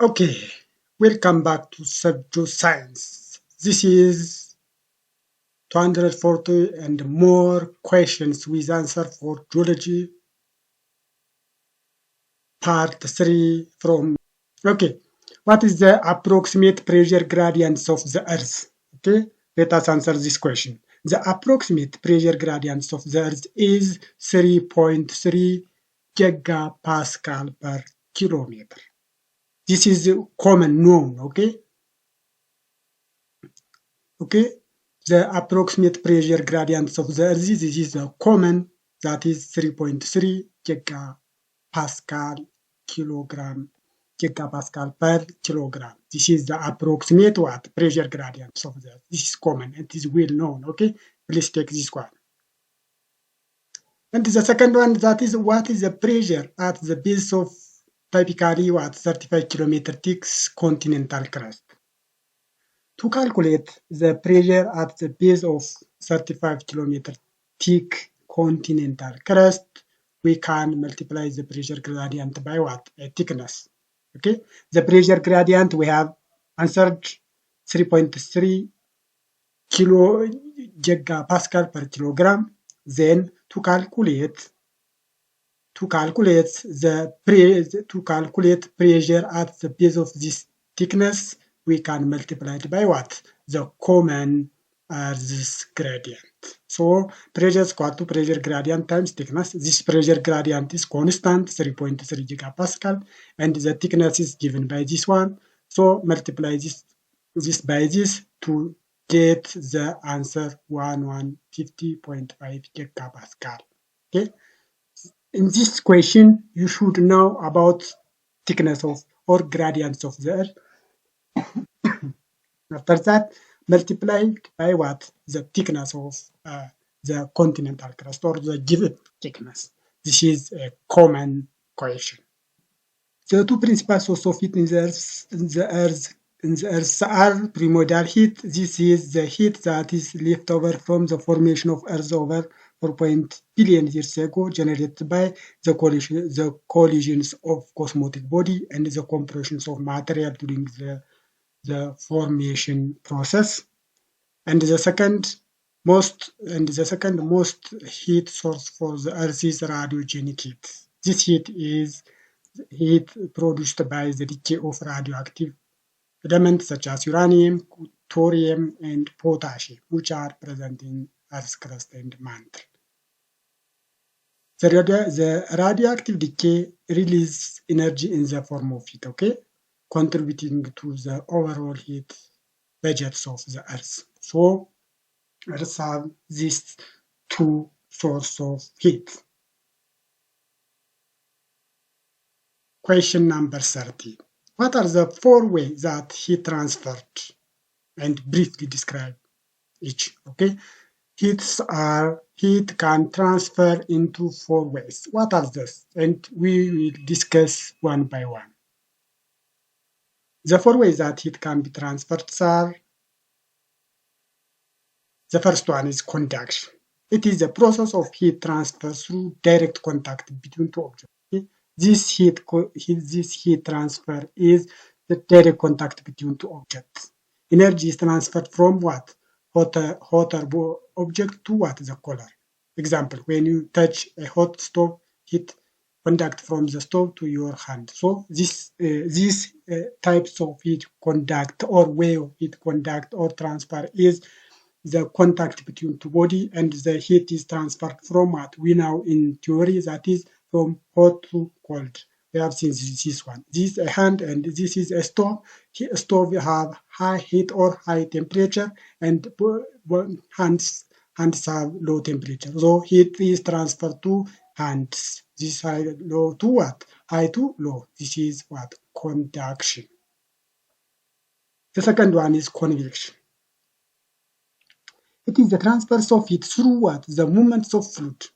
Okay, welcome back to Geoscience. This is 240 and more questions with answer for geology, part 3 from. Okay, what is the approximate pressure gradients of the Earth? Okay, let us answer this question. The approximate pressure gradients of the Earth is 3.3 gigapascal per kilometer. This is common known, okay? Okay, the approximate pressure gradients of the Earth, this is a common, that is 3.3 gigapascal per kilogram. This is the approximate what pressure gradients of the Earth. This is common, it is well known. Okay, please take this one. And the second one, that is what is the pressure at the base of typically what 35 kilometer thick continental crust. To calculate the pressure at the base of 35 kilometer thick continental crust, we can multiply the pressure gradient by what? A thickness. Okay, the pressure gradient we have answered 3.3 gigapascal per kilogram. Then to calculate pressure at the base of this thickness, we can multiply it by what? The common Earth's gradient. So pressure is equal to pressure gradient times thickness. This pressure gradient is constant, 3.3 gigapascal, and the thickness is given by this one. So multiply this by this to get the answer 1150.5 gigapascal. Okay. In this question, you should know about thickness of or gradients of the Earth. After that, multiplied by what? The thickness of the continental crust or the given thickness. This is a common question. The two principal sources of heat in the Earth are primordial heat. This is the heat that is left over from the formation of Earth over 4 billion years ago, generated by the collisions of cosmic body and the compressions of material during the formation process. And the second most heat source for the Earth is radiogenic heat. This heat is heat produced by the decay of radioactive elements such as uranium, thorium, and potassium, which are present in Earth's crust and mantle. The radioactive decay releases energy in the form of heat, okay, contributing to the overall heat budgets of the Earth. So Earth have these two sources of heat. Question number 30. What are the 4 ways that heat transferred? And briefly describe each. Okay, heat can transfer into 4 ways. What are those? And we will discuss one by one. The 4 ways that heat can be transferred are: the first one is conduction. It is the process of heat transfer through direct contact between two objects. Okay? This heat transfer is the direct contact between two objects. Energy is transferred from what? Hotter object to what? The colder. Example, when you touch a hot stove, heat conduct from the stove to your hand. So these types of heat conduct or way of heat conduct or transfer is the contact between two body, and the heat is transferred from what we know in theory, that is from hot to cold. We have seen this one. This is a hand and this is a stove. A stove have high heat or high temperature, and hands have low temperature. So heat is transferred to hands. This high low to what? High to low. This is what? Conduction. The second one is convection. It is the transfer of heat through what? The movements of fluid.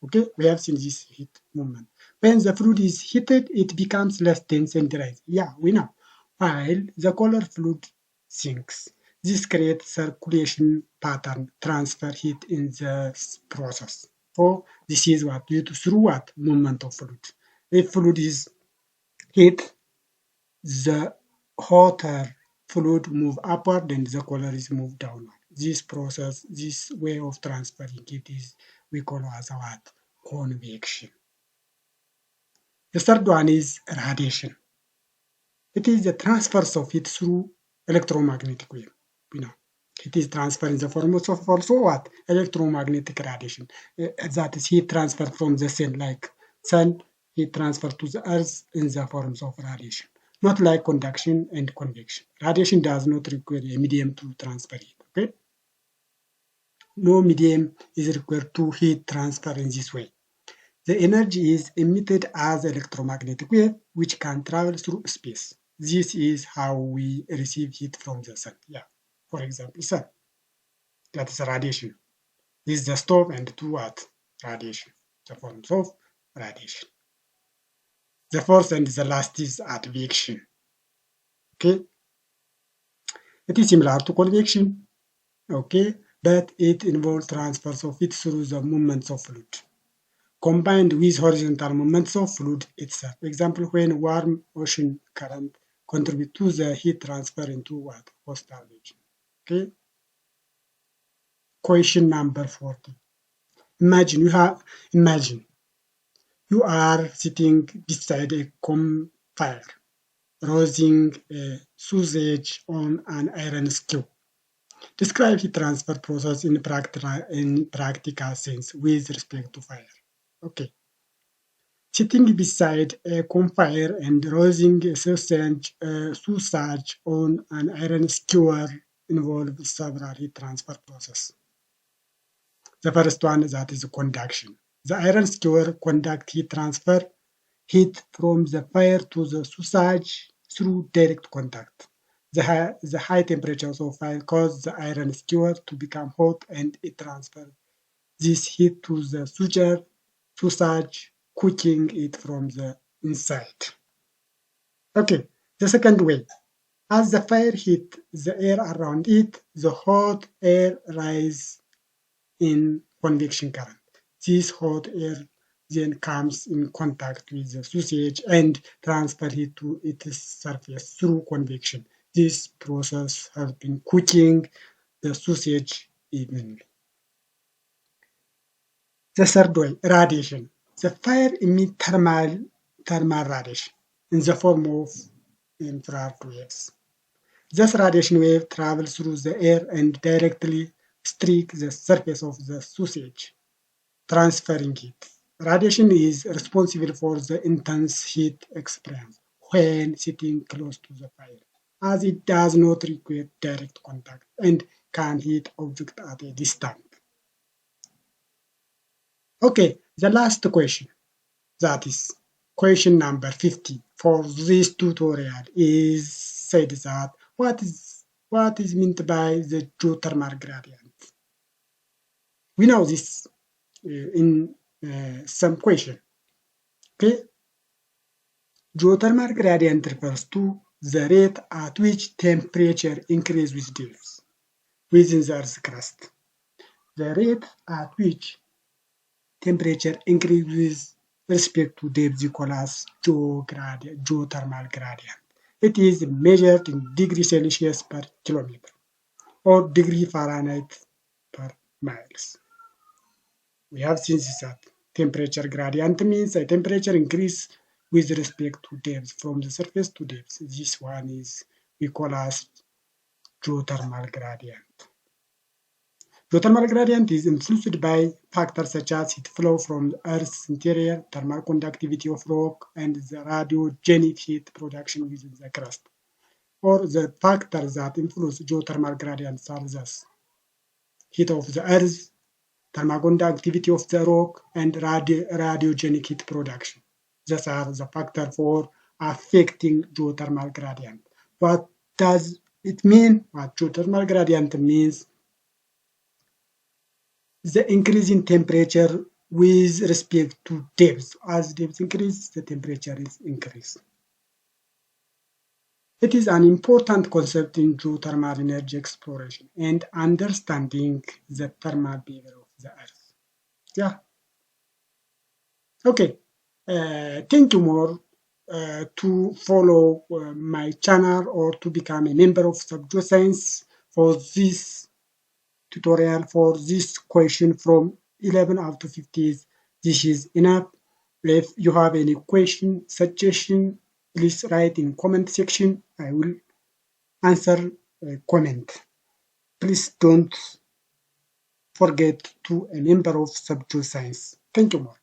Okay, we have seen this heat movement. When the fluid is heated, it becomes less dense and dries. Yeah, we know. While the color fluid sinks. This creates circulation pattern, transfer heat in the process. So this is what due to through what? Movement of fluid. If fluid is heat, the hotter fluid move upward and the color is moved downward. This process, this way of transferring it is we call as what? Convection. The third one is radiation. It is the transfer of heat through electromagnetic wave. You know, it is transfer in the form of also what? Electromagnetic radiation. That is heat transfer from the sun, like sun heat transfer to the earth in the forms of radiation. Not like conduction and convection. Radiation does not require a medium to transfer heat. Okay? No medium is required to heat transfer in this way. The energy is emitted as electromagnetic wave, which can travel through space. This is how we receive heat from the sun. Yeah, for example, sun. That is radiation. This is the stove and two what? Radiation. The forms of radiation. The fourth and the last is advection. Okay, it is similar to convection. Okay, but it involves transfers of heat through the movements of fluid, combined with horizontal movements of fluid itself. Example, when warm ocean current contribute to the heat transfer into what? Coastal region. Okay. Question number 40. Imagine you are sitting beside a campfire, roasting a sausage on an iron skewer. Describe heat transfer process in practical sense with respect to fire. Okay. Sitting beside a campfire and roasting a sausage on an iron skewer involves several heat transfer processes. The first one that is conduction. The iron skewer conducts heat transfer heat from the fire to the sausage through direct contact. The high temperatures of fire cause the iron skewer to become hot and it transfers this heat to the sausage, cooking it from the inside. Okay, the second way. As the fire heats the air around it, the hot air rises in convection current. This hot air then comes in contact with the sausage and transfers heat to its surface through convection. This process helps cooking the sausage evenly. The third way, radiation. The fire emits thermal radiation in the form of infrared waves. This radiation wave travels through the air and directly strikes the surface of the sausage, transferring heat. Radiation is responsible for the intense heat experience when sitting close to the fire, as it does not require direct contact and can heat objects at a distance. Okay, the last question, that is question number 50 for this tutorial, is said that what is meant by the geothermal gradient. We know this in some question. Okay, geothermal gradient refers to the rate at which temperature increases with depth within the Earth's crust. The rate at which temperature increases with respect to depth is called as geothermal gradient. It is measured in degrees Celsius per kilometer or degree Fahrenheit per miles. We have seen that temperature gradient means a temperature increase with respect to depth from the surface to depth. This one is we call as geothermal gradient. Geothermal gradient is influenced by factors such as heat flow from the Earth's interior, thermal conductivity of rock, and the radiogenic heat production within the crust. Or the factors that influence geothermal gradients are thus: heat of the Earth, thermal conductivity of the rock, and radiogenic heat production. These are the factors for affecting geothermal gradient. What does it mean? What geothermal gradient means? The increase in temperature with respect to depth. As depth increases, the temperature is increased. It is an important concept in geothermal energy exploration and understanding the thermal behavior of the Earth. Yeah. Okay. Thank you more to follow my channel or to become a member of Geoscience for this tutorial, for this question from 11 out of 50. This is enough. If you have any question, suggestion, please write in comment section. I will answer comment. Please don't forget to a member of Geoscience. Thank you more.